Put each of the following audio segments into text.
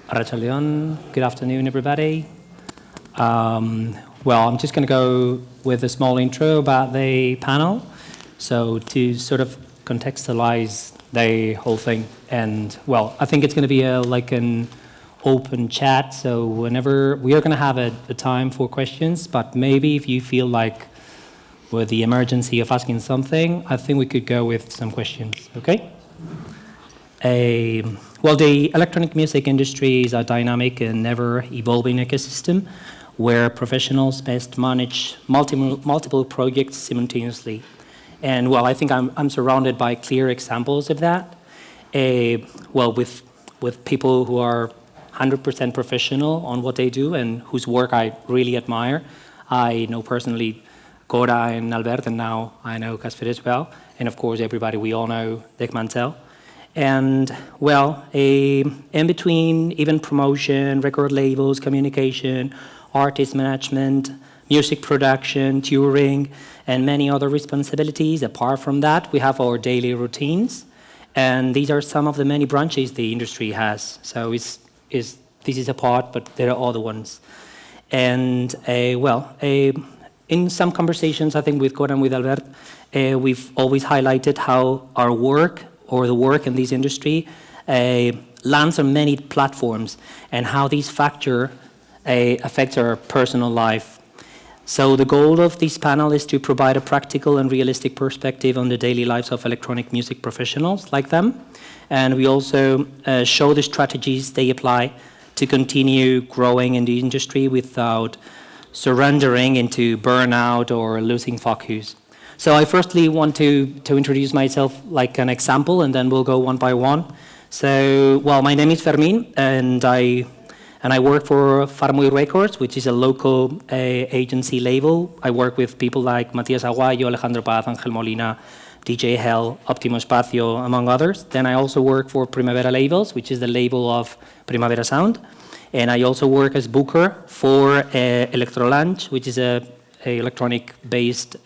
Arratsaldeon. Good afternoon, everybody. Well, I'm just going to go with a small intro about the panel. So to sort of contextualize the whole thing. And, well, I think it's going to be like an open chat. So whenever we are going to have a time for questions, but maybe if you feel like with the emergency of asking something, I think we could go with some questions, okay? Well, the electronic music industry is a dynamic and ever-evolving ecosystem where professionals must manage multiple projects simultaneously. And, well, I think I'm surrounded by clear examples of that. Well, with people who are 100% professional on what they do and whose work I really admire. I know personally Cora and Albert, and now I know Casper as well. And, of course, everybody, we all know Dekmantel. And, well, in between even promotion, record labels, communication, artist management, music production, touring, and many other responsibilities. Apart from that, we have our daily routines. And these are some of the many branches the industry has. So this is a part, but there are other ones. And, well, in some conversations, I think with Cora and with Albert, we've always highlighted how our work or the work in this industry lands on many platforms and how these factors affect our personal life. So the goal of this panel is to provide a practical and realistic perspective on the daily lives of electronic music professionals like them. And we also show the strategies they apply to continue growing in the industry without surrendering into burnout or losing focus. So I firstly want to introduce myself like an example, and then we'll go one by one. So, well, my name is Fermin, and I work for Farmway Records, which is a local agency label. I work with people like Matías Aguayo, Alejandro Paz, Ángel Molina, DJ Hell, Optimo Espacio, among others. Then I also work for Primavera Labels, which is the label of Primavera Sound. And I also work as booker for Electro Lunch, which is a electronic-based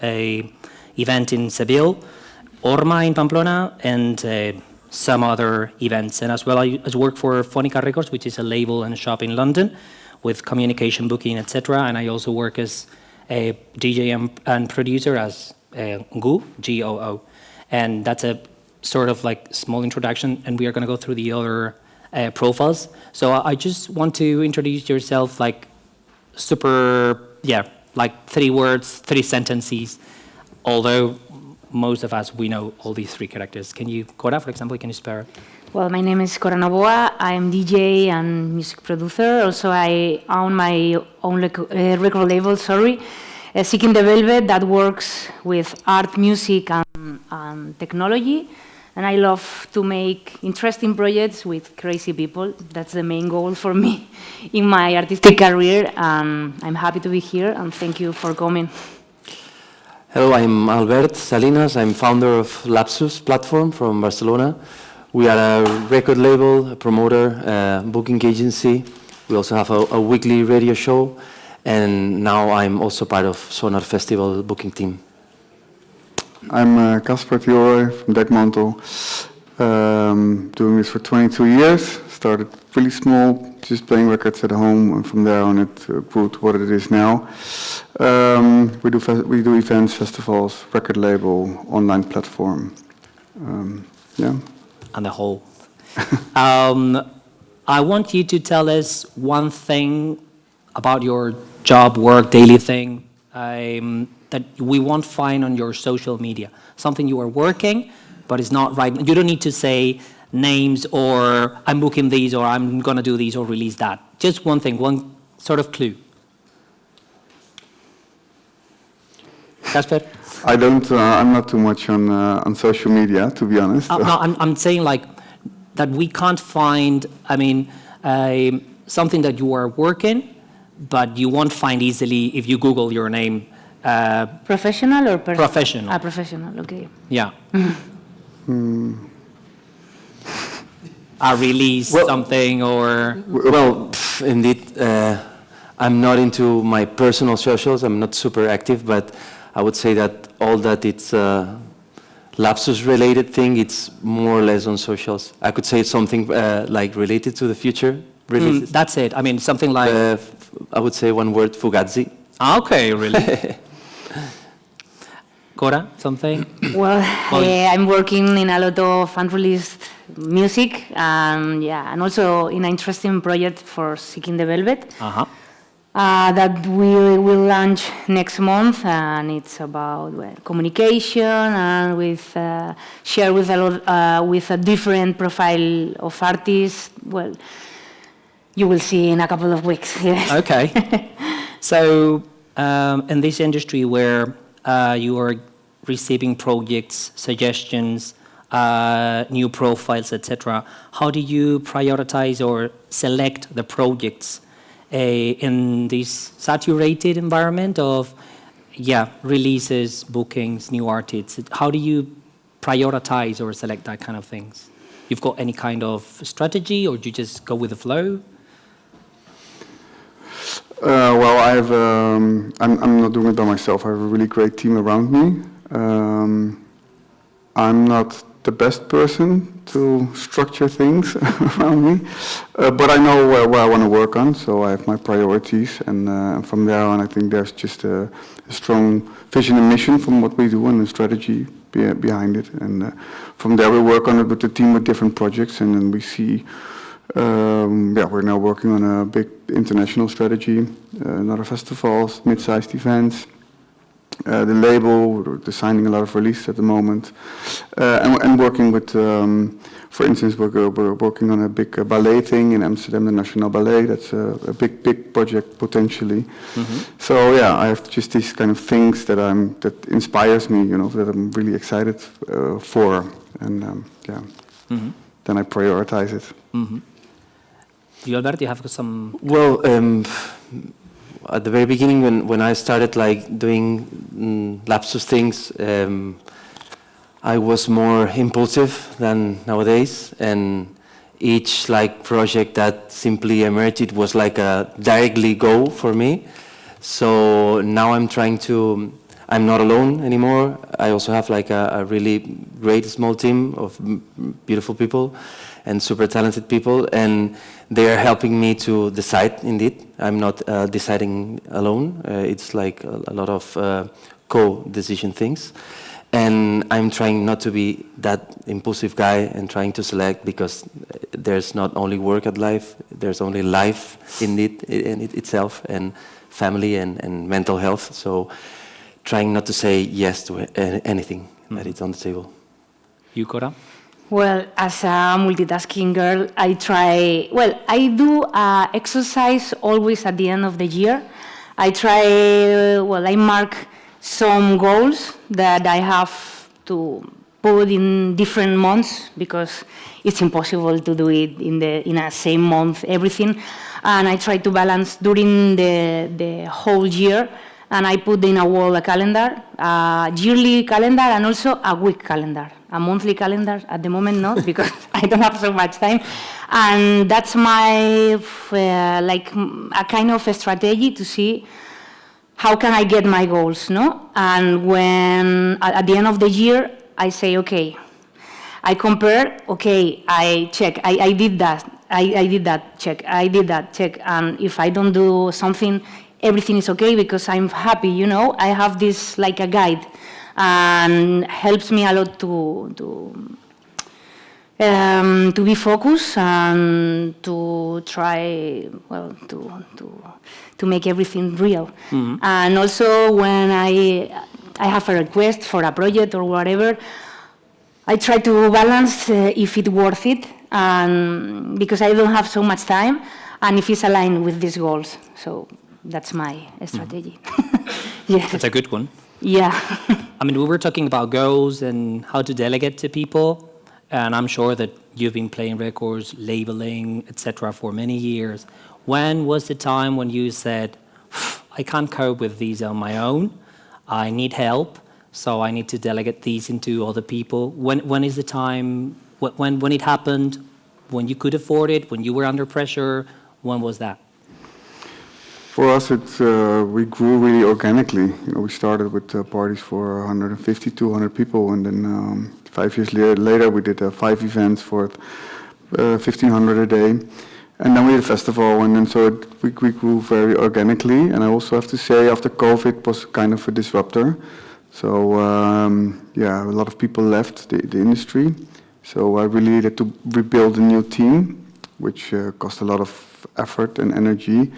event in Seville, Orma in Pamplona, and some other events. And as well, I work for Phonica Records, which is a label and a shop in London with communication, booking, etc. And I also work as a DJ and producer as Goo, G-O-O. And that's a sort of like small introduction, and we are going to go through the other profiles. So I just want to introduce yourself like like 3 words, 3 sentences, although most of us, we know all these 3 characters. Can you, Cora, for example, can you spare? Well, my name is Cora Novoa. I'm DJ and music producer. Also, I own my own record label, Seeking the Velvet, that works with art, music, and technology. And I love to make interesting projects with crazy people. That's the main goal for me in my artistic career. I'm happy to be here, and thank you for coming. Hello, I'm Albert Salinas. I'm founder of Lapsus platform from Barcelona. We are a record label, a promoter, a booking agency. We also have a weekly radio show, and now I'm also part of Sonar Festival booking team. I'm Casper Tielrooij from Dekmantel. Doing this for 22 years. Started really small, just playing records at home, and from there on it grew to what it is now. We do events, festivals, record label, online platform. Yeah. And the whole. I want you to tell us one thing about your job, work, daily thing that we won't find on your social media. Something you are working, but it's not right. You don't need to say names or I'm booking these or I'm going to do these or release that. Just one thing, one sort of clue. Casper? I'm not too much on social media, to be honest. No, I'm saying like that we can't find, something that you are working, but you won't find easily if you Google your name. Professional or personal? Professional. Professional, okay. Yeah. Release something or... Well, indeed, I'm not into my personal socials. I'm not super active, but I would say that all that it's Lapsus related thing, it's more or less on socials. I could say something like related to the future, releases. That's it. I mean, something like... I would say one word, Fugazi. Okay, really? Cora, something? Well, I'm working in a lot of unreleased music, and and also in an interesting project for Seeking the Velvet that we will launch next month, and it's about communication and share with a lot with a different profile of artists. Well, you will see in a couple of weeks. Okay. So, in this industry where you are receiving projects, suggestions, new profiles, etc., how do you prioritize or select the projects in this saturated environment of, releases, bookings, new artists? How do you prioritize or select that kind of things? You've got any kind of strategy, or do you just go with the flow? Well, I have. I'm not doing it by myself. I have a really great team around me. I'm not the best person to structure things around me, but I know where I want to work on. So I have my priorities, and from there on, I think there's just a strong vision and mission from what we do and the strategy behind it. And from there, we work on it with the team with different projects, and then we see. We're now working on a big international strategy, another festivals, mid-sized events. The label, we're designing a lot of releases at the moment, and working with, for instance, we're working on a big ballet thing in Amsterdam, the National Ballet. That's a big project potentially. So I have just these kind of things that inspires me, that I'm really excited for, and then I prioritize it. You, Albert, you have some... Well, at the very beginning, when I started doing Lapsus things, I was more impulsive than nowadays, and each project that simply emerged was like a directly go for me. So now I'm not alone anymore. I also have a really great small team of beautiful people and super talented people, and they are helping me to decide. Indeed, I'm not deciding alone. It's a lot of co-decision things, and I'm trying not to be that impulsive guy and trying to select, because there's not only work at life, there's only life in itself, and family and mental health. So trying not to say yes to anything that is on the table. You, Cora? Well, as a multitasking girl, I do exercise always at the end of the year. I mark some goals that I have to put in different months, because it's impossible to do it in a same month, everything. And I try to balance during the whole year, and I put in a wall a calendar, a yearly calendar, and also a week calendar. A monthly calendar at the moment, not, because I don't have so much time. And that's my, a kind of a strategy to see how can I get my goals, no? And when, at the end of the year, I say, okay, I compare, okay, I check, I did that, I did that, check, I did that, check. And if I don't do something, everything is okay, because I'm happy, I have this like a guide, and helps me a lot to be focused and to try, to make everything real. And also when I have a request for a project or whatever, I try to balance if it's worth it, and because I don't have so much time, and if it's aligned with these goals. So that's my strategy. Yeah. That's a good one. Yeah. I mean, we were talking about goals and how to delegate to people, and I'm sure that you've been playing records, labeling, etc. for many years. When was the time when you said, I can't cope with these on my own, I need help, so I need to delegate these into other people? When is the time, when it happened, when you could afford it, when you were under pressure, when was that? For us, we grew really organically. We started with parties for 150, 200 people, and then 5 years later, we did 5 events for 1,500 a day. And then we had a festival, and then so we grew very organically. And I also have to say, after COVID was kind of a disruptor. So a lot of people left the industry. So I really had to rebuild a new team, which cost a lot of effort and energy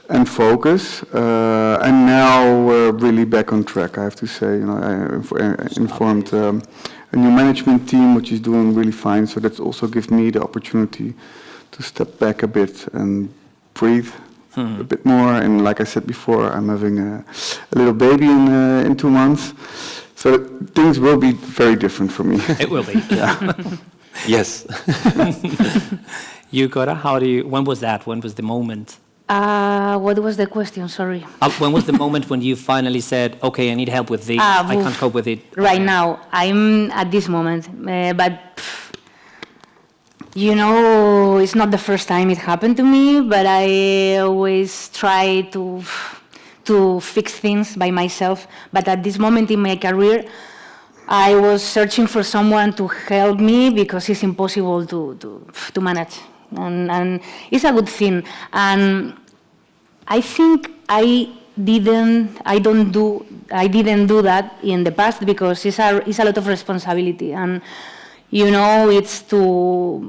and focus. And now we're really back on track, I have to say. I informed a new management team, which is doing really fine. So that also gives me the opportunity to step back a bit and breathe a bit more. And like I said before, I'm having a little baby in 2 months. So things will be very different for me. It will be. Yeah. Yes. You, Cora, when was that? When was the moment? What was the question? Sorry. When was the moment when you finally said, okay, I need help with this, I can't cope with it? Right now, I'm at this moment, but it's not the first time it happened to me, but I always try to fix things by myself. But at this moment in my career, I was searching for someone to help me because it's impossible to manage. And it's a good thing. And I think I didn't do that in the past because it's a lot of responsibility. And it's to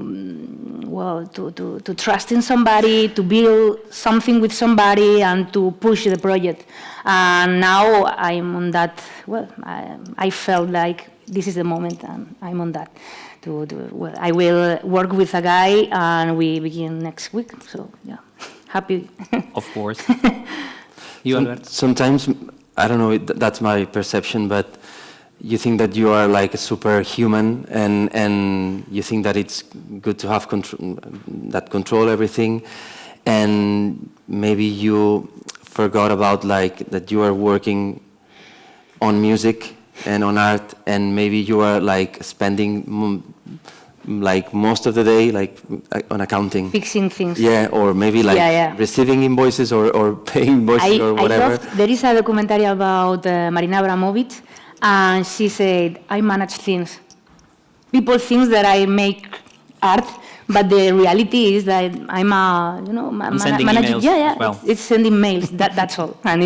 trust in somebody, to build something with somebody, and to push the project. And now I'm on that. Well, I felt like this is the moment, and I'm on that. I will work with a guy, and we begin next week. So yeah, happy. Of course. You, Albert? Sometimes, I don't know, that's my perception, but you think that you are like a superhuman, and you think that it's good to have control everything, and maybe you forgot about like that you are working on music and on art, and maybe you are like spending like most of the day like on accounting, fixing things. Yeah, or maybe like receiving invoices or paying invoices or whatever. There is a documentary about Marina Abramovic. And she said, I manage things. People think that I make art, but the reality is that I'm sending emails. Yeah, well. it's sending mails. That's all. And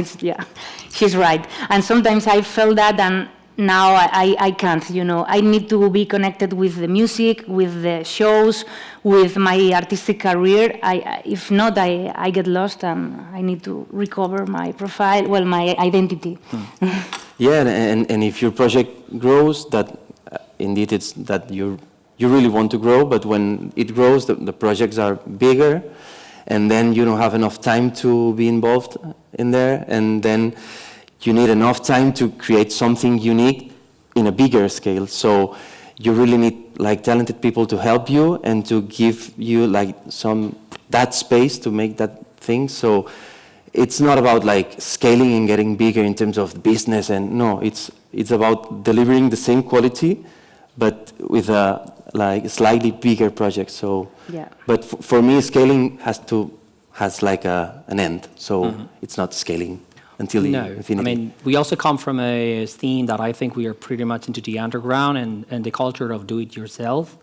she's right. And sometimes I felt that, and now I can't. I need to be connected with the music, with the shows, with my artistic career. If not, I get lost, and I need to recover my profile, my identity. Yeah, and if your project grows, that indeed it's that you really want to grow, but when it grows, the projects are bigger, and then you don't have enough time to be involved in there, and then you need enough time to create something unique in a bigger scale. So you really need like talented people to help you and to give you like that space to make that thing. So it's not about like scaling and getting bigger in terms of business, and no, it's about delivering the same quality, but with a like slightly bigger project. So, yeah. But for me, scaling has like an end. So it's not scaling until the infinity. I mean, we also come from a scene that I think we are pretty much into the underground and the culture of do-it-yourself.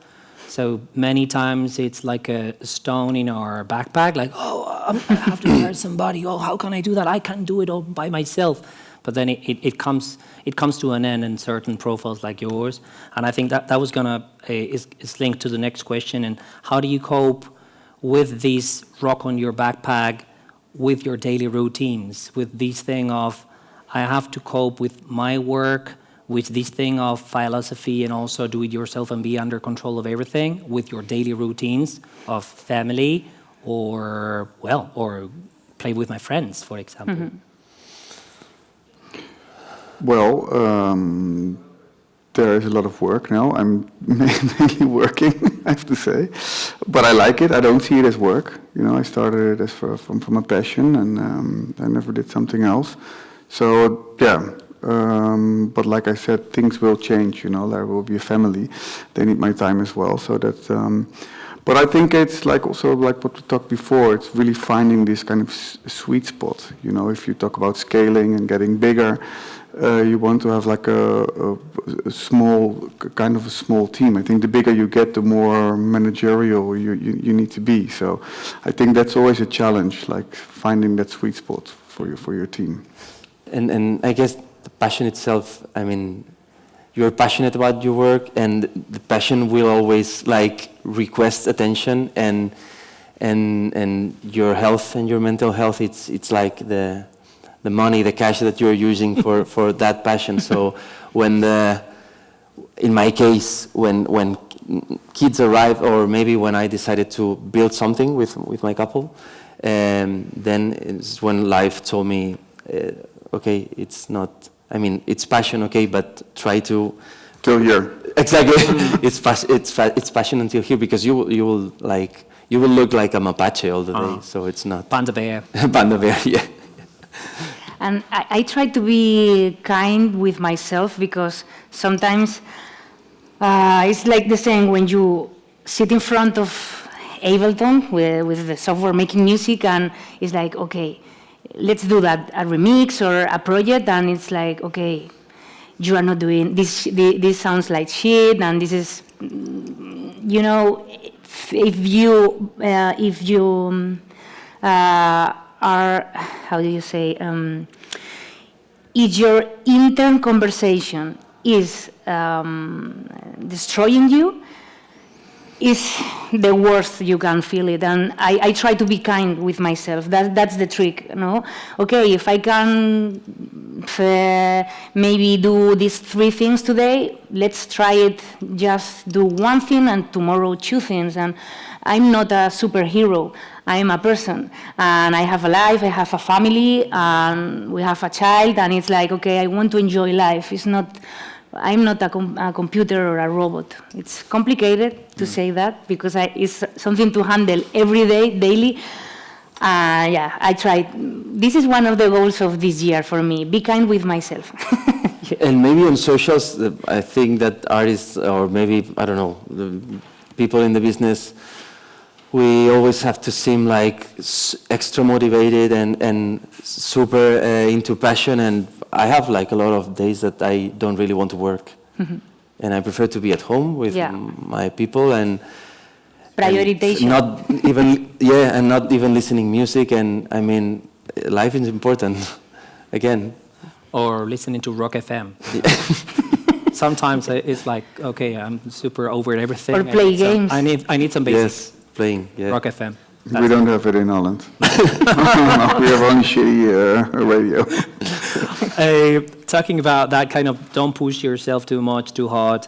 So many times it's like a stone in our backpack, like, I have to hire somebody. How can I do that? I can't do it all by myself. But then it comes to an end in certain profiles like yours. And I think that was is linked to the next question. And how do you cope with this rock on your backpack, with your daily routines, with this thing of, I have to cope with my work, with this thing of philosophy and also do it yourself and be under control of everything, with your daily routines of family or play with my friends, for example? Mm-hmm. Well, there is a lot of work now. I'm mainly working, I have to say, but I like it. I don't see it as work. I started it as from a passion, and I never did something else. So yeah. But like I said, things will change. There will be a family. They need my time as well. So that. But I think it's like what we talked before. It's really finding this kind of sweet spot. If you talk about scaling and getting bigger, you want to have like a small, kind of a small team. I think the bigger you get, the more managerial you need to be. So I think that's always a challenge, like finding that sweet spot for your team. And I guess the passion itself, I mean, you're passionate about your work, and the passion will always like request attention, and your health and your mental health, it's like the money, the cash that you're using for that passion. So in my case, when kids arrive, or maybe when I decided to build something with my couple, then it's when life told me, okay, it's not, I mean, it's passion, okay, but try to... Till here. Exactly. It's passion until here, because you will look like a mapache all the day, so it's not... Panda bear. Panda bear, yeah. And I try to be kind with myself, because sometimes it's like the same when you sit in front of Ableton with the software making music, and it's like, okay, let's do that, a remix or a project, and it's like, okay, you are not doing this. This sounds like shit, and this is, you know, if you are, how do you say, if your intern conversation is destroying you, is the worst you can feel it. And I try to be kind with myself. That's the trick, no? Okay, if I can maybe do these 3 things today, let's try it, just do 1 thing, and tomorrow 2 things. And I'm not a superhero. I'm a person, and I have a life, I have a family, and we have a child, and it's like, okay, I want to enjoy life. It's not, I'm not a computer or a robot. It's complicated to say that, because it's something to handle every day, daily. Yeah, I tried. This is one of the goals of this year for me, be kind with myself. And maybe on socials, I think that artists, or maybe, I don't know, the people in the business, we always have to seem like extra motivated and super into passion, and I have like a lot of days that I don't really want to work. Mm-hmm. And I prefer to be at home with my people, and prioritization. Not even, and not even listening music, and I mean, life is important, again. Or listening to Rock FM. Sometimes it's like, okay, I'm super over everything. Or play games. I need some basics. Yes, playing, yeah. Rock FM. We don't have it in Holland. We have only shitty radio. Talking about that kind of, don't push yourself too much, too hard.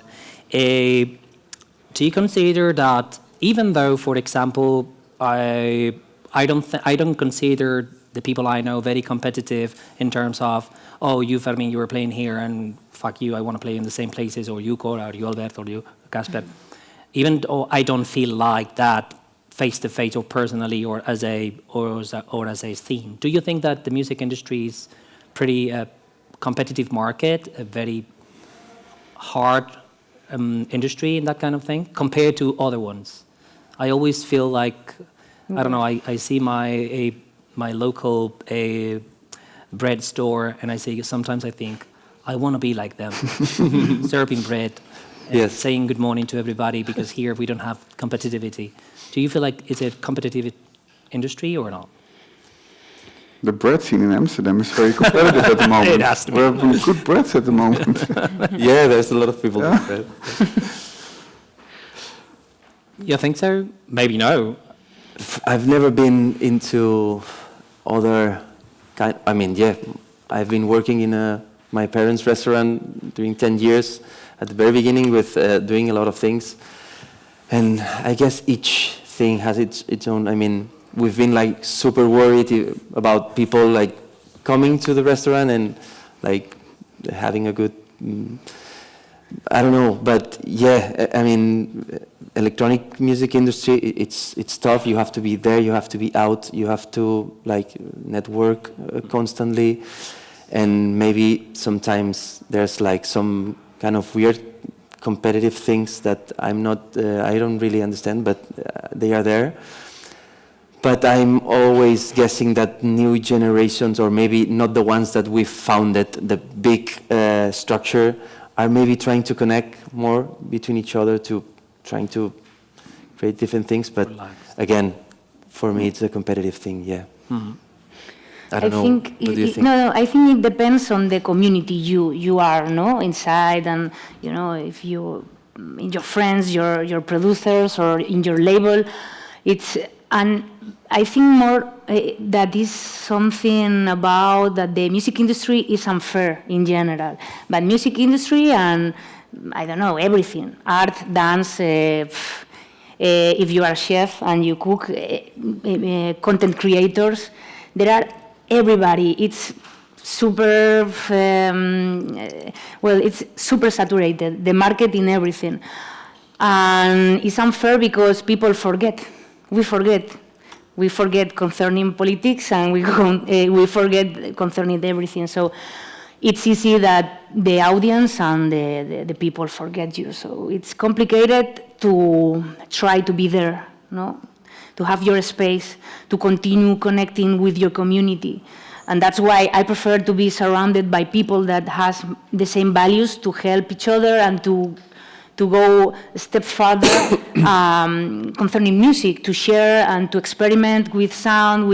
Do you consider that, even though, for example, I don't consider the people I know very competitive in terms of, oh, you Fermin, you were playing here, and fuck you, I want to play in the same places, or you Cora, or you Albert, or you Casper. Even though I don't feel like that face-to-face or personally or as a theme. Do you think that the music industry is pretty competitive market, a very hard industry in that kind of thing, compared to other ones? I always feel like, I don't know, I see my local bread store, and sometimes I think, I want to be like them, serving bread. Yes. Saying good morning to everybody, because here we don't have competitivity. Do you feel like it's a competitive industry or not? The bread scene in Amsterdam is very competitive at the moment. It has to be. We have good breads at the moment. Yeah, there's a lot of people doing bread. You think so? Maybe no. I've never been into other kind. I mean, yeah, I've been working in my parents' restaurant during 10 years. At the very beginning, with doing a lot of things, and I guess each thing has its own. I mean, we've been like super worried about people like coming to the restaurant and like having a good. I don't know, but yeah, I mean, electronic music industry, it's tough. You have to be there. You have to be out. You have to like network constantly, and maybe sometimes there's like some kind of weird competitive things that I don't really understand, but they are there. But but I'm always guessing that new generations, or maybe not the ones that we founded, the big structure, are maybe trying to connect more between each other, to trying to create different things. But again, for me, it's a competitive thing. Yeah. Mm-hmm. I don't know. Think What do you think? No, I think it depends on the community you are, no, inside, and if you, in your friends, your producers, or in your label, and I think more that is something about that the music industry is unfair in general, but music industry and I don't know, everything, art, dance. If you are a chef and you cook, content creators, there are everybody. It's super, it's super saturated, the market in everything. And it's unfair because people forget. We forget concerning politics, and we forget concerning everything. So it's easy that the audience and the people forget you. So it's complicated to try to be there, no? To have your space, to continue connecting with your community. And that's why I prefer to be surrounded by people that has the same values, to help each other and to go a step further concerning music, to share and to experiment with sound,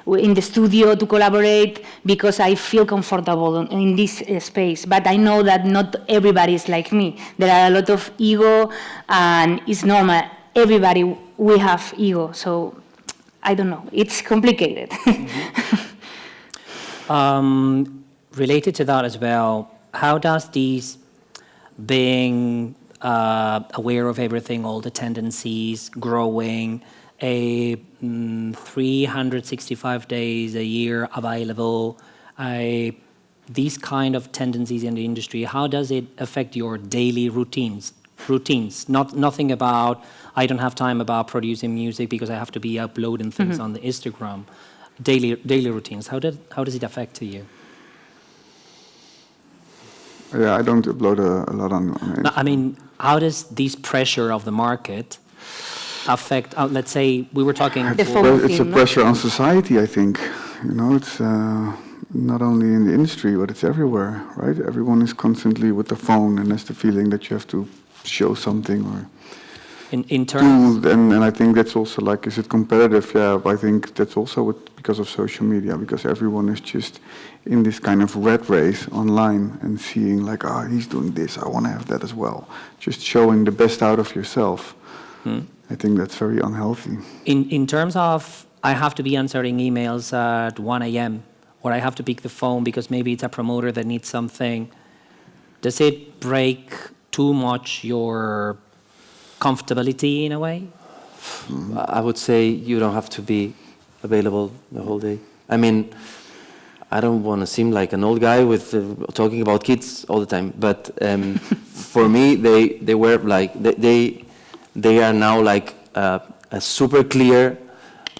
in the studio, to collaborate, because I feel comfortable in this space. But I know that not everybody is like me. There are a lot of ego, and it's normal. Everybody, we have ego, so I don't know. It's complicated. Related to that as well, how does these being aware of everything, all the tendencies, growing, 365 days a year available, these kind of tendencies in the industry, how does it affect your daily routines? Nothing about, I don't have time about producing music because I have to be uploading things on the Instagram. Daily routines, how does it affect to you? Yeah, I don't upload a lot on No, I mean, how does this pressure of the market affect, let's say, we were talking... Well, it's a pressure on society, I think. It's not only in the industry, but it's everywhere, right? Everyone is constantly with the phone and has the feeling that you have to show something or... In terms... And I think that's also like, is it competitive? Yeah, I think that's also because of social media, because everyone is just in this kind of rat race online and seeing like, he's doing this, I want to have that as well. Just showing the best out of yourself. I think that's very unhealthy. In terms of, I have to be answering emails at 1 a.m. or I have to pick the phone because maybe it's a promoter that needs something, does it break too much your comfortability in a way? I would say you don't have to be available the whole day. I mean, I don't want to seem like an old guy with talking about kids all the time, but for me, they were like, they are now like a super clear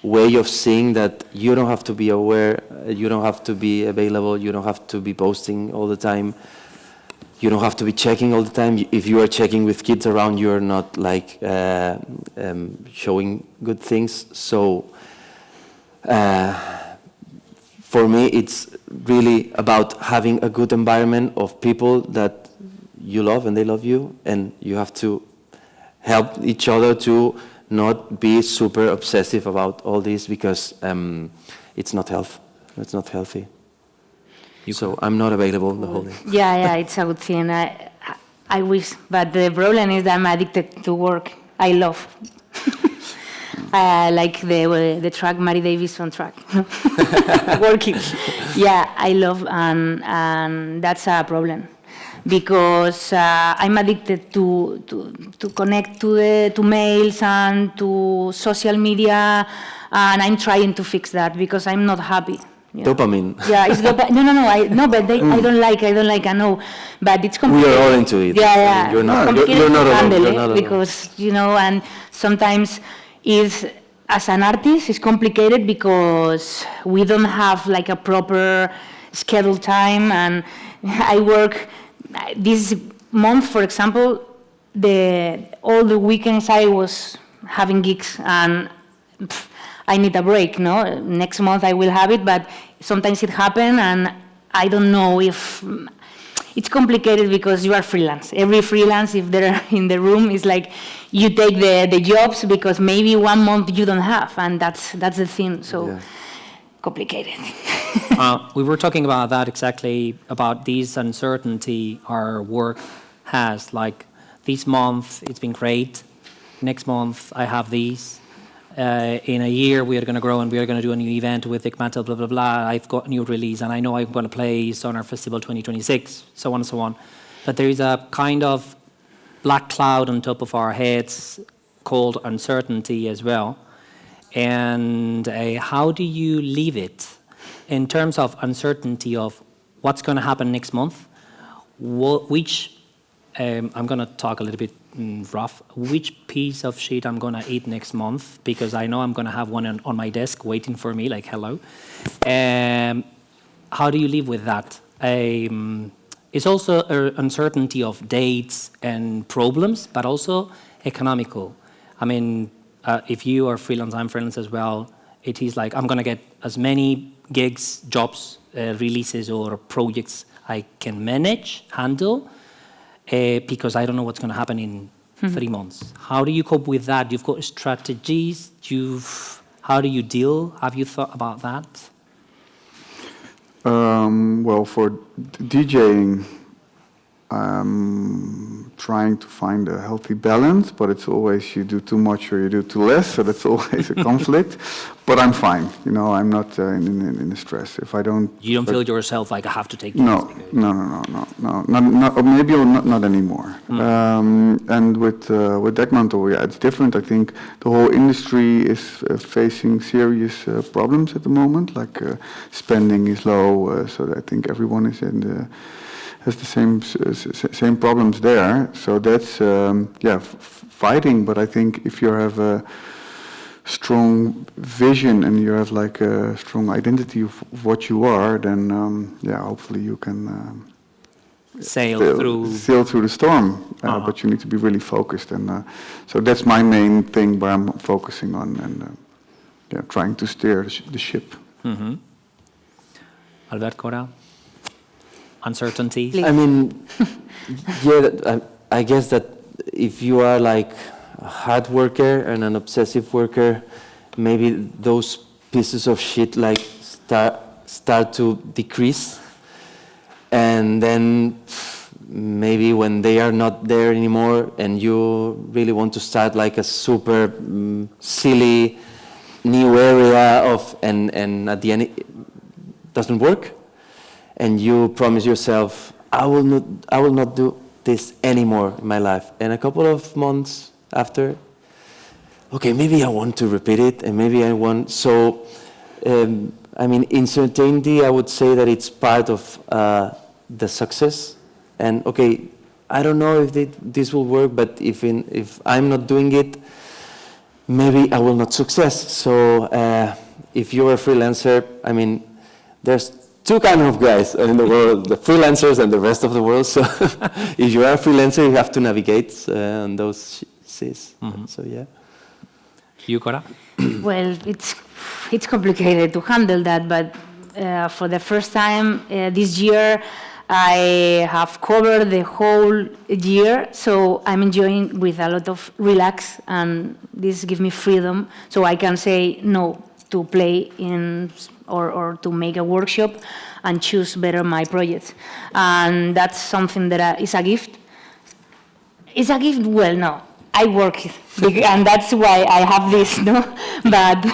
way of seeing that you don't have to be aware, you don't have to be available, you don't have to be posting all the time. You don't have to be checking all the time. If you are checking with kids around, you're not like showing good things. So for me, it's really about having a good environment of people that you love and they love you, and you have to help each other to not be super obsessive about all this, because it's not healthy. So I'm not available the whole day. Yeah, it's a good thing. I wish, but the problem is that I'm addicted to work. I love. Like the track, Mary Davison track. Working. Yeah, I love, and that's a problem. Because I'm addicted to connect to mails and to social media, and I'm trying to fix that because I'm not happy. Yeah. Dopamine. Yeah, it's dopamine. No, but I don't like. I know, but it's complicated. We are all into it. Yeah. I mean, you're not alone. You're not because and sometimes as an artist, it's complicated because we don't have like a proper scheduled time, and I work this month, for example, all the weekends I was having gigs, and I need a break, no? Next month I will have it, but sometimes it happens, and I don't know if... It's complicated because you are freelance. Every freelance, if they're in the room, is like you take the jobs because maybe 1 month you don't have, and that's the thing. So complicated. We were talking about that exactly, about this uncertainty our work has. Like this month, it's been great. Next month, I have these. In a year, we are going to grow and we are going to do a new event with Dekmantel, blah, blah, blah. I've got a new release and I know I'm going to play Sonar Festival 2026, so on and so on. But there is a kind of black cloud on top of our heads called uncertainty as well. And how do you leave it in terms of uncertainty of what's going to happen next month? I'm going to talk a little bit rough. Which piece of shit I'm going to eat next month? Because I know I'm going to have one on my desk waiting for me, like, hello. How do you live with that? It's also an uncertainty of dates and problems, but also economical. I mean, if you are freelance, I'm freelance as well. It is like I'm going to get as many gigs, jobs, releases, or projects I can handle, because I don't know what's going to happen in 3 months. How do you cope with that? You've got strategies. How do you deal? Have you thought about that? Well, for DJing, I'm trying to find a healthy balance, but it's always you do too much or you do too less, so that's always a conflict. But I'm fine, you know, I'm not in the stress. If I don't... You don't feel yourself like I have to take this? No, or maybe not anymore. And with Dekmantel, yeah, it's different. I think the whole industry is facing serious problems at the moment, like spending is low, so I think everyone is has the same problems there. So that's fighting. But I think if you have a strong vision and you have like a strong identity of what you are, then hopefully you can sail through the storm. But you need to be really focused, and so that's my main thing where I'm focusing on, and trying to steer the ship. Mm-hmm. Albert, Cora? Uncertainty? Please. I mean, I guess that if you are like a hard worker and an obsessive worker, maybe those pieces of shit like start to decrease, and then maybe when they are not there anymore and you really want to start like a super silly new area of and at the end it doesn't work, and you promise yourself, I will not do this anymore in my life. And a couple of months after, okay, maybe I want to repeat it, and maybe I want. So, I mean, uncertainty, I would say that it's part of the success. And okay, I don't know if this will work, but if I'm not doing it, maybe I will not success. So, if you're a freelancer, I mean, there's two kinds of guys in the world, the freelancers and the rest of the world. So if you are a freelancer, you have to navigate on those seas. Mm-hmm. So, yeah. You, Cora? Well, it's complicated to handle that, but for the first time this year, I have covered the whole year, so I'm enjoying with a lot of relax, and this gives me freedom, so I can say no to play in or to make a workshop and choose better my projects. And that's something that is a gift. It's a gift? Well, no. I work it, and that's why I have this, no? But...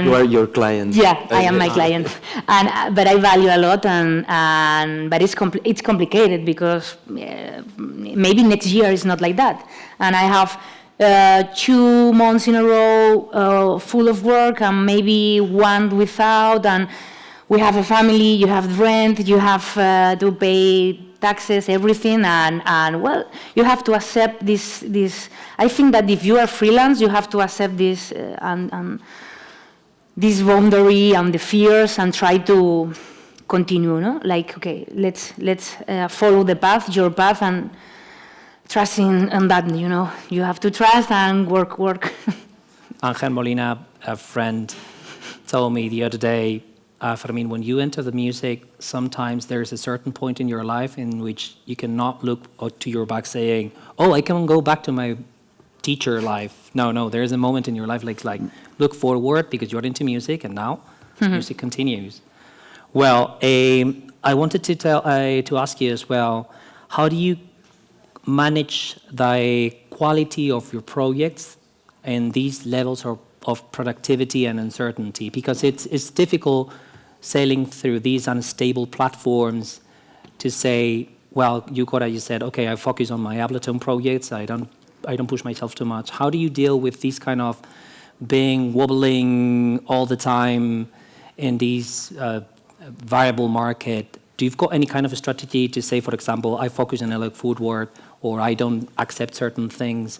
you are your client. Yeah, I am my client. But I value a lot, but it's complicated because maybe next year is not like that. And I have 2 months in a row full of work and maybe one without, and we have a family, you have rent, you have to pay taxes, everything, and well, you have to accept this. I think that if you are freelance, you have to accept this and this boundary and the fears and try to continue, no? Like, okay, let's follow the path, your path, and trusting on that, you know. You have to trust and work. Angel Molina, a friend, told me the other day, Fermin, when you enter the music, sometimes there's a certain point in your life in which you cannot look to your back saying, oh, I can go back to my teacher life. No, there is a moment in your life like look forward because you're into music and now music continues. Well, I wanted to ask you as well, how do you manage the quality of your projects and these levels of productivity and uncertainty? Because it's difficult sailing through these unstable platforms to say, well, Cora, you said, okay, I focus on my Ableton projects, I don't push myself too much. How do you deal with these kind of being wobbling all the time in these variable market? Do you've got any kind of a strategy to say, for example, I focus on analog footwork, or I don't accept certain things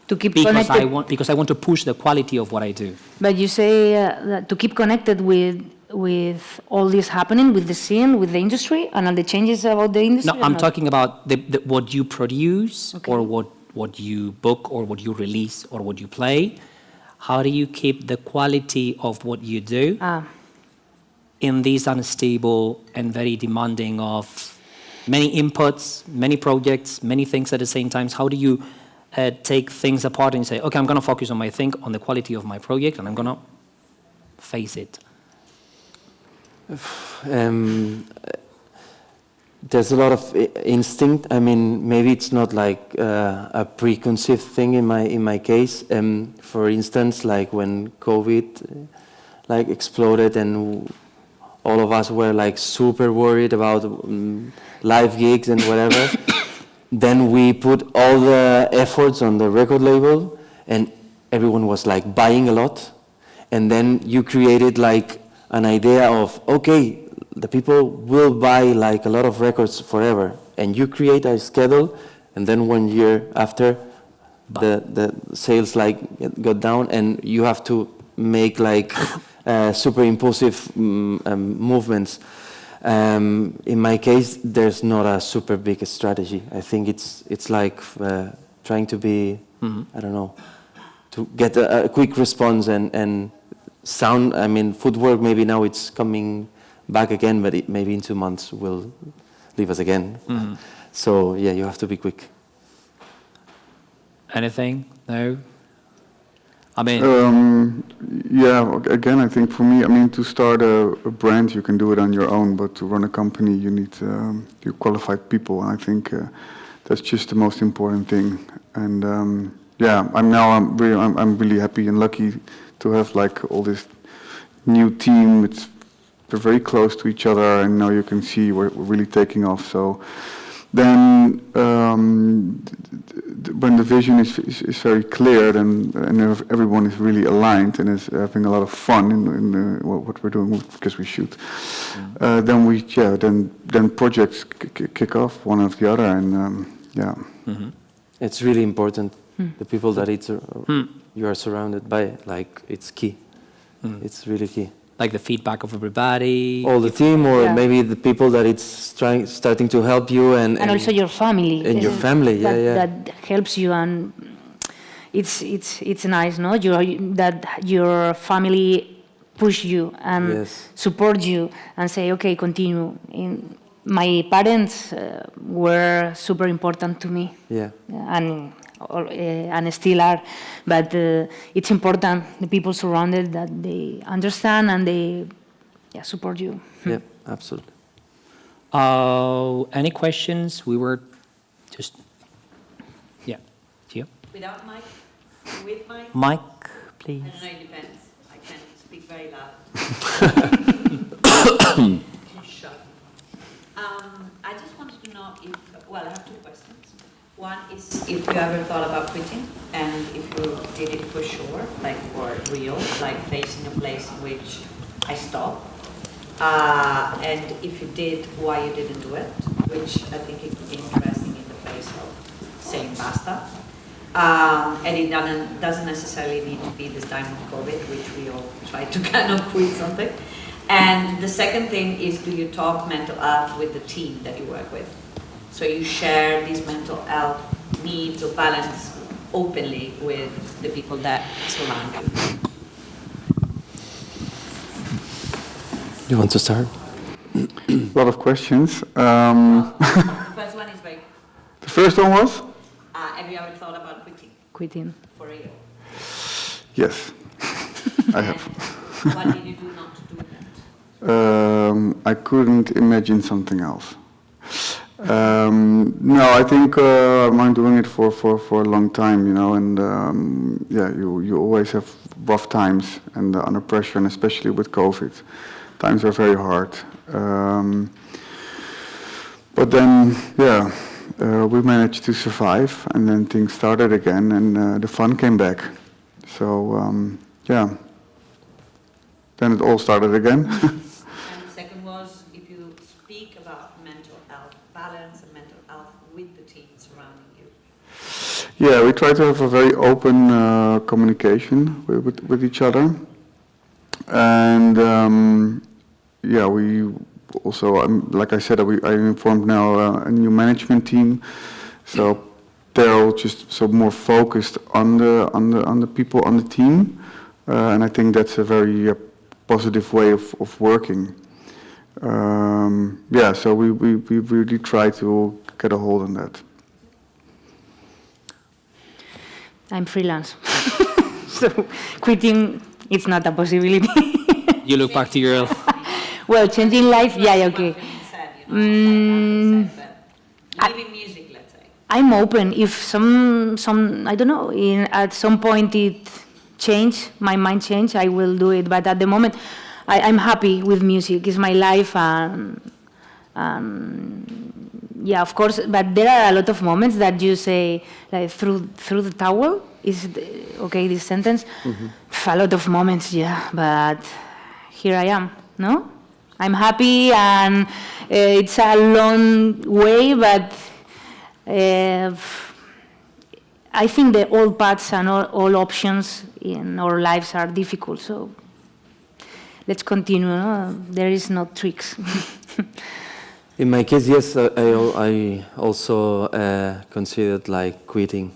To keep because connected. because I want to push the quality of what I do? But you say that to keep connected with all this happening, with the scene, with the industry, and all the changes about the industry? No, or I'm not? talking about what you produce, Okay. or what you book, or what you release, or what you play. How do you keep the quality of what you do in these unstable and very demanding of many inputs, many projects, many things at the same time? How do you take things apart and say, okay, I'm going to focus on on the quality of my project, and I'm going to face it? There's a lot of instinct. I mean, maybe it's not like a preconceived thing in my case. For instance, like when COVID like exploded and all of us were like super worried about live gigs and whatever. Then we put all the efforts on the record label, and everyone was like buying a lot. And then you created like an idea of, okay, the people will buy like a lot of records forever. And you create a schedule, and then 1 year after, the sales like got down, and you have to make like super impulsive movements. In my case, there's not a super big strategy. I think it's like trying to be, I don't know, to get a quick response and sound. I mean, footwork, maybe now it's coming back again, but maybe in 2 months will leave us again. So yeah, you have to be quick. Anything? No? I mean... Yeah, again, I think for me, I mean, to start a brand, you can do it on your own, but to run a company, you need you qualified people. And I think that's just the most important thing. And yeah, I'm really happy and lucky to have like all this new team. They're very close to each other, and now you can see we're really taking off. So then when the vision is very clear, then and everyone is really aligned and is having a lot of fun in what we're doing because we shoot, then projects kick off one after the other, and yeah. It's really important. The people that you are surrounded by, like, it's key. It's really key. Like the feedback of everybody. All the team, or Yeah. maybe the people that it's starting to help you, and also your family. And your family, That helps you, and it's nice, no? That your family push you and support you and say, okay, continue. My parents were super important to me. Yeah. And still are, but it's important the people surrounded that they understand and they support you. Yeah, absolutely. Any questions? We were just here. Without mic? With mic? Mic, please. I don't know, it depends. I can speak very loud. Shut. I just wanted to know if, well, I have 2 questions. One is if you ever thought about quitting, and if you did it for sure, like for real, like facing a place in which I stopped. And if you did, why you didn't do it, which I think it could be interesting in the face of saying basta. And it doesn't necessarily need to be this time of COVID, which we all try to kind of quit something. And the second thing is, do you talk mental health with the team that you work with? So you share these mental health needs or balance, openly with the people that surround you? You want to start? A lot of questions. First one is like, The first one was? have you ever thought about Quitting. for real? Yes, I have. What did you do not to do that? I couldn't imagine something else. No, I think I'm doing it for a long time, and yeah, you always have rough times and under pressure, and especially with COVID, times are very hard. But then, yeah, we managed to survive, and then things started again, and the fun came back. So, yeah, then it all started again. And the second was, if you speak about mental health balance and mental health with the team surrounding you. Yeah, we try to have a very open communication with each other. And yeah, we also, like I said, I informed now a new management team. So they're all just so more focused on the people on the team. And I think that's a very positive way of working. Yeah, so we really try to get a hold on that. I'm freelance. So quitting, it's not a possibility. You look back to your... Well, changing life, yeah, okay. Leaving music, let's say. I'm open. If some I don't know, at some point it change, my mind change, I will do it. But at the moment, I'm happy with music. It's my life, and yeah, of course. But there are a lot of moments that you say, like through the towel. Is okay? This sentence. Mm-hmm. A lot of moments, yeah. But here I am. No, I'm happy, and it's a long way, but. I think the all paths and all options in our lives are difficult, so let's continue. No? There is no tricks. In my case, yes, I also considered like quitting.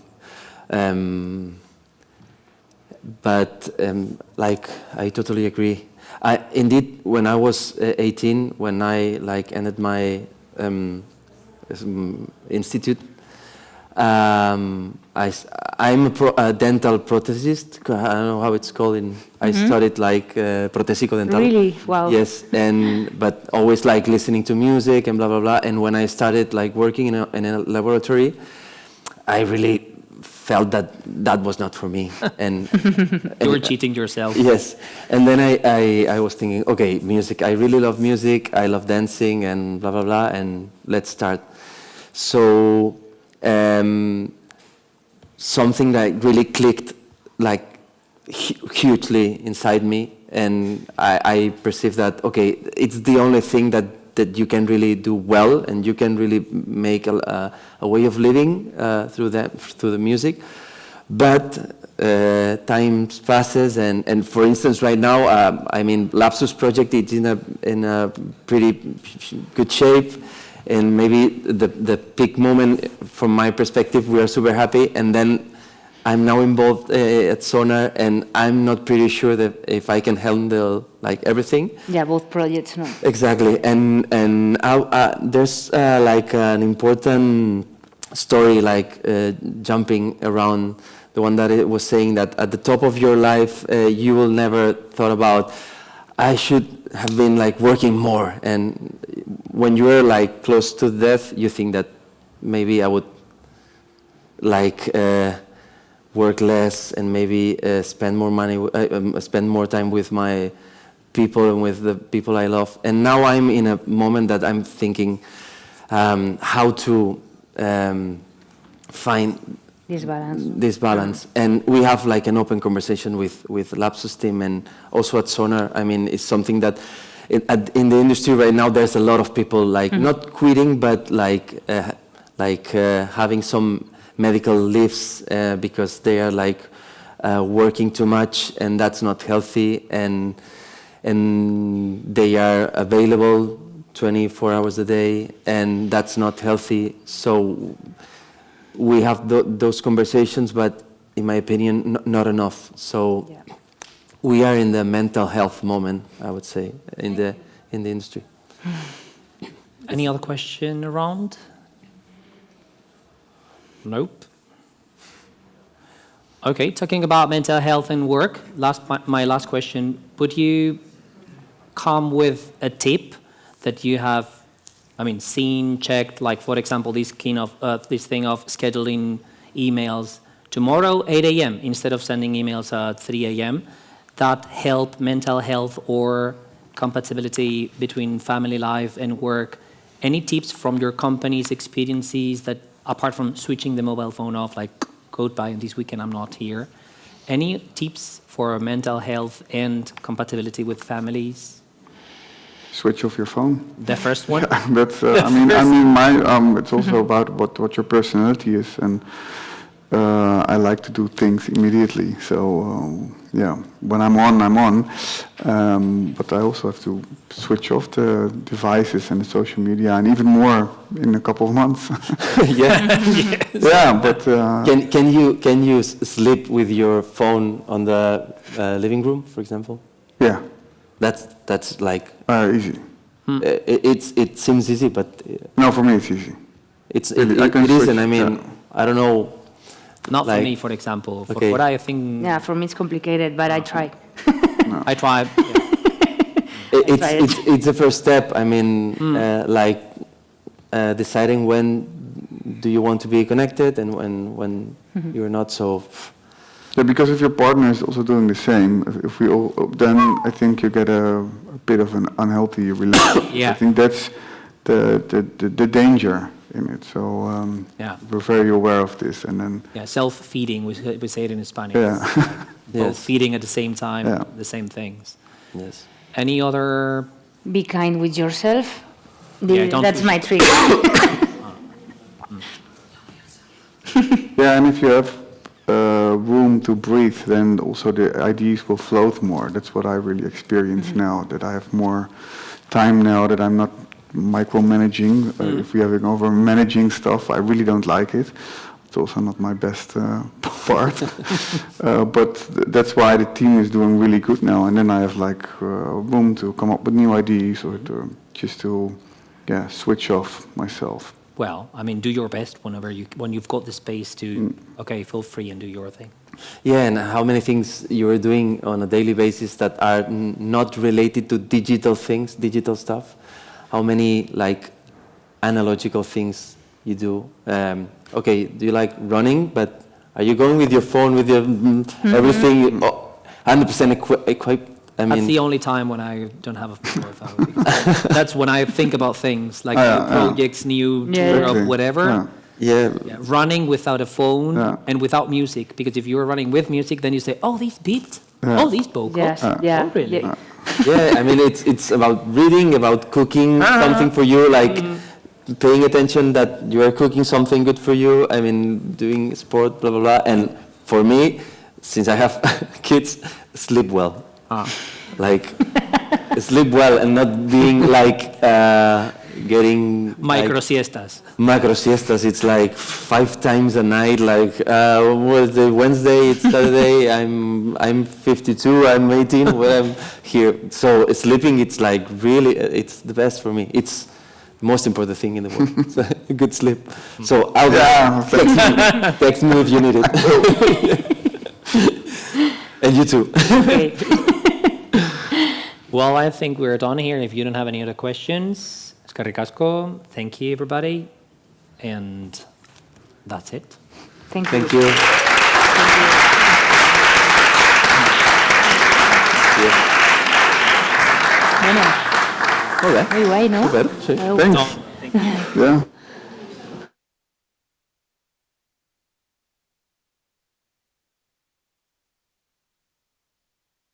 But like I totally agree. Indeed, when I was 18, when I like ended my institute, I'm a dental protesist. I don't know how it's called. I studied like protésico dental. Really? Wow. Yes, but always like listening to music and blah blah blah. And when I started like working in a laboratory, I really felt that was not for me. And You were cheating yourself. Yes, and then I was thinking, okay, music. I really love music. I love dancing and blah blah blah. And let's start. So something that really clicked like hugely inside me, and I perceived that, okay, it's the only thing that you can really do well, and you can really make a way of living through the music. But time passes, and for instance, right now, I mean, Lapsus project is in a pretty good shape. And maybe the peak moment, from my perspective, we are super happy. And then I'm now involved at Sonar, and I'm not pretty sure that if I can handle like everything. Yeah, both projects, no. Exactly, and there's like an important story, like jumping around the one that it was saying that at the top of your life, you will never thought about, I should have been like working more. And when you're like close to death, you think that maybe I would like work less and maybe spend more money, spend more time with my people and with the people I love. And now I'm in a moment that I'm thinking how to find this balance. And we have like an open conversation with Lapsus team, and also at Sonar. I mean, it's something that in the industry right now, there's a lot of people like not quitting, but like having some medical leaves because they are like working too much, and that's not healthy, and they are available 24 hours a day, and that's not healthy. So we have those conversations, but in my opinion, not enough. So we are in the mental health moment, I would say, in the industry. Any other question around? Nope. Okay, talking about mental health and work, my last question, would you come with a tip that you have, seen, checked, like for example, this thing of scheduling emails tomorrow 8 a.m. instead of sending emails at 3 a.m. that help mental health or compatibility between family life and work? Any tips from your company's experiences that, apart from switching the mobile phone off, like goodbye, this weekend I'm not here, any tips for mental health and compatibility with families? Switch off your phone. The first one? That's. It's also about what your personality is, and I like to do things immediately. So when I'm on. But I also have to switch off the devices and the social media, and even more in a couple of months. Yes. Yeah, but can you sleep with your phone on the living room, for example? Yeah. That's like Easy. it seems easy, but No, for me it's easy. it can isn't. switch, I don't know. Not for Like- me, for example. For Okay. what I think, Yeah, for me it's complicated, but I try. I try. It's the first step. Deciding when do you want to be connected and when you're not. So Yeah, because if your partner is also doing the same, if we all, then I think you get a bit of an unhealthy relationship. Yeah. I think that's the danger in it. So we're very aware of this, and then Self-feeding, we say it in Spanish. yeah, Both Yes. feeding at the same time, Yeah. the same things. yes. Any other? Be kind with yourself. Don't That's push. my trick. yeah, and if you have room to breathe, then also the ideas will flow more. That's what I really experience now. That I have more time now. That I'm not micromanaging. If we're having over managing stuff, I really don't like it. It's also not my best part. But that's why the team is doing really good now. And then I have room to come up with new ideas or to switch off myself. Well, do your best when you've got the space to. Okay, feel free and do your thing. Yeah, and how many things you are doing on a daily basis that are not related to digital things, digital stuff? How many analogical things you do? Okay, do you like running? But are you going with your phone, with your everything 100% equipped? That's the only time when I don't have a mobile phone. That's when I think about things like new projects, new tour of whatever. Yeah. Running without a phone and without music, because if you're running with music, then you say, "Oh, these beats, oh, these vocals." Yes, Oh, really? Yeah, it's about reading, about cooking something for you, paying attention that you are cooking something good for you. Doing sport, blah blah blah. And for me, since I have kids, sleep well. Sleep well and not being getting Micro siestas. macro siestas. It's 5 times a night. Wednesday, it's Saturday. I'm 52. I'm 18. When I'm here, so sleeping. It's really. It's the best for me. It's the most important thing in the world. It's a good sleep. So I'll text me if you need it. And you too. Okay. Well, I think we're done here. If you don't have any other questions, eskerrik asko. Thank you, everybody, and that's it. Thank you. Thank you. Bueno, Molt bé. muy guay, ¿no? Super, sí. Adeu. Thanks. No, thank you. Yeah.